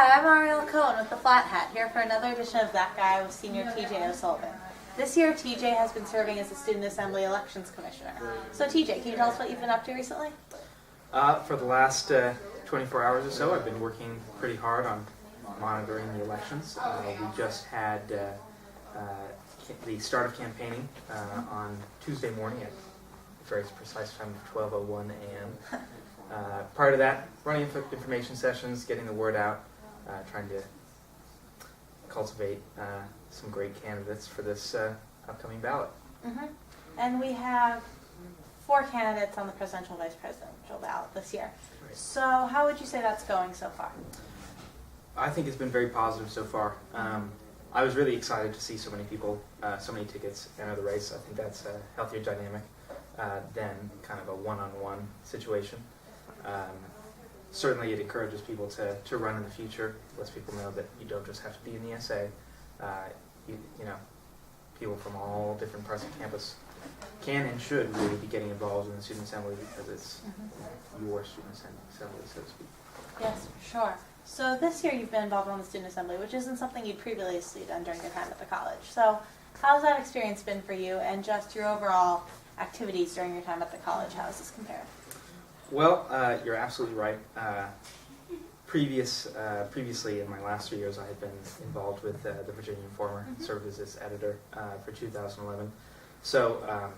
Hi, I'm Ariel Cohen with the Flat Hat, here for another edition of That Guy with Senior TJ O'Sullivan. This year, TJ has been serving as the Student Assembly Elections Commissioner. So TJ, can you tell us what you've been up to recently? For the last 24 hours or so, I've been working pretty hard on monitoring the elections. We just had the start of campaigning on Tuesday morning at a very precise time of 12:01 a.m. Prior to that, running information sessions, getting the word out, trying to cultivate some great candidates for this upcoming ballot. Mm-hmm. And we have 4 candidates on the presidential vice presidential ballot this year. Right. So how would you say that's going so far? I think it's been very positive so far. I was really excited to see so many people, so many tickets enter the race. I think that's a healthier dynamic than kind of a one-on-one situation. Certainly it encourages people to run in the future, lets people know that you don't just have to be in the SA. You know, people from all different parts of campus can and should really be getting involved in the student assembly because it's your student assembly, so to speak. Yes, for sure. So this year you've been involved on the student assembly, which isn't something you'd previously done during your time at the college. So how's that experience been for you, and just your overall activities during your time at the college? How does this compare? Well, you're absolutely right. Previously, in my last 3 years, I had been involved with the Virginia Informer, served as its editor for 2011. So,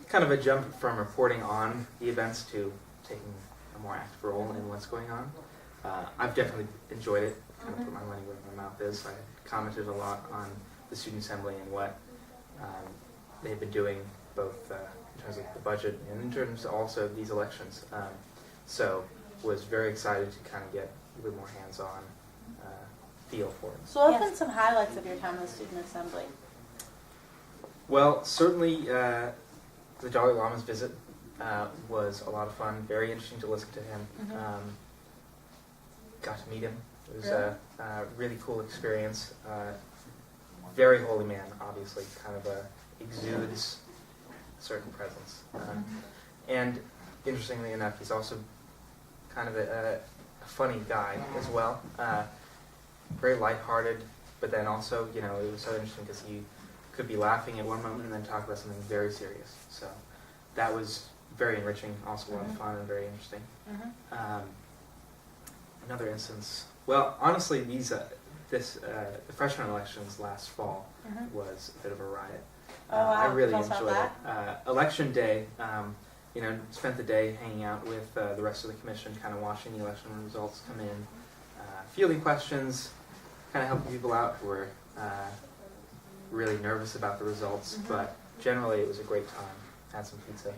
kind of a jump from reporting on the events to taking a more active role in what's going on. I've definitely enjoyed it. Kind of put my money where my mouth is. I commented a lot on the Student Assembly and what they've been doing, both in terms of the budget and in terms of also these elections. So was very excited to kind of get a little more hands-on feel for it. So what have been some highlights of your time in the student assembly? Well, certainly the Dalai Lama's visit was a lot of fun, very interesting to listen to him. Got to meet him. It was a really cool experience. Very holy man, obviously, kind of exudes a certain presence. And interestingly enough, he's also kind of a funny guy as well. Very lighthearted, but then also, you know, it was so interesting because he could be laughing at one moment and then talk about something very serious. So that was very enriching, also a lot of fun and very interesting. Another instance, well, honestly, the freshman elections last fall was a bit of a riot. I really enjoyed it. Election day, you know, spent the day hanging out with the rest of the commission, kind of watching the election results come in, fielding questions, kind of helping people out who were really nervous about the results, but generally it was a great time. Had some pizza.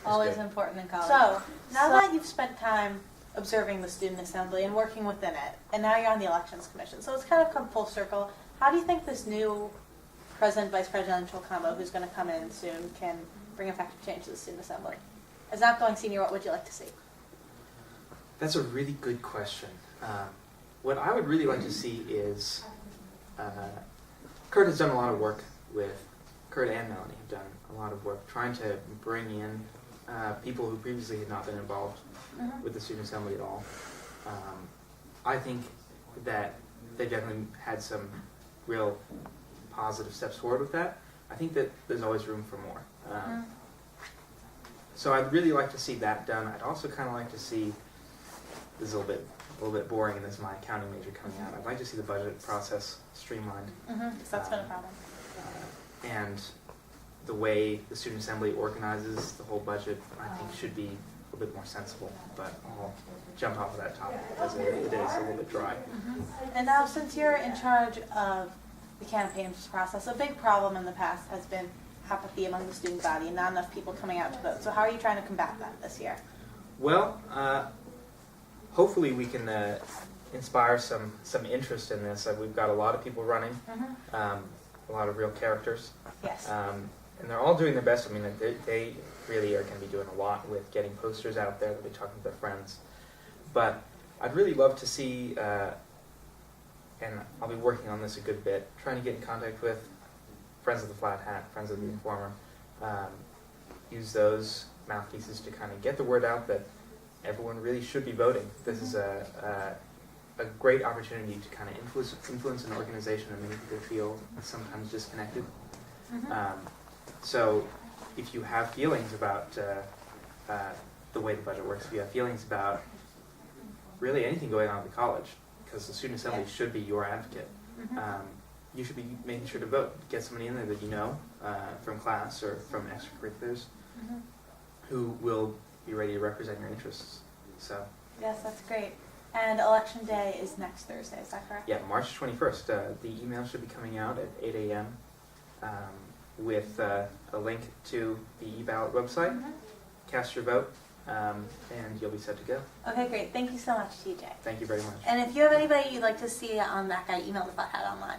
Always important in college. So, now that you've spent time observing the student assembly and working within it, and now you're on the elections commission, so it's kind of come full circle, how do you think this new president-vice presidential combo who's going to come in soon can bring effective change to the student assembly? As an outgoing senior, what would you like to see? That's a really good question. What I would really like to see is, Kurt has done a lot of work Kurt and Melanie have done a lot of work trying to bring in people who previously had not been involved with the student assembly at all. I think that they definitely had some real positive steps forward with that. I think that there's always room for more. So I'd really like to see that done. I'd also kind of like to see, this is a little bit boring, and this is my accounting major coming out. I'd like to see the budget process streamlined. Because that's been a problem. And the way the student assembly organizes the whole budget, I think, should be a little bit more sensible. But I'll jump off of that topic because it is a little bit dry. And now, since you're in charge of the campaign process, a big problem in the past has been apathy among the student body and not enough people coming out to vote. So how are you trying to combat that this year? Well, hopefully we can inspire some interest in this. We've got a lot of people running, a lot of real characters. Yes. And they're all doing their best. I mean, they really are going to be doing a lot with getting posters out there. They'll be talking to their friends. But I'd really love to see, and I'll be working on this a good bit, trying to get in contact with Friends of the Flat Hat, Friends of the Informer, use those mouthpieces to kind of get the word out that everyone really should be voting. This is a a great opportunity to kind of influence an organization and make people feel sometimes disconnected. So if you have feelings about the way the budget works, if you have feelings about really anything going on at the college, because the Student Assembly should be your advocate, you should be making sure to vote. Get somebody in there that you know from class or from extracurriculars who will be ready to represent your interests. So. Yes, that's great. And Election Day is next Thursday, is that correct? Yeah, March 21st. The email should be coming out at 8 a.m. With a link to the eBallot website. Cast your vote, and you'll be set to go. Okay, great. Thank you so much, TJ. Thank you very much. And if you have anybody you'd like to see on that guy, email the Butthead online.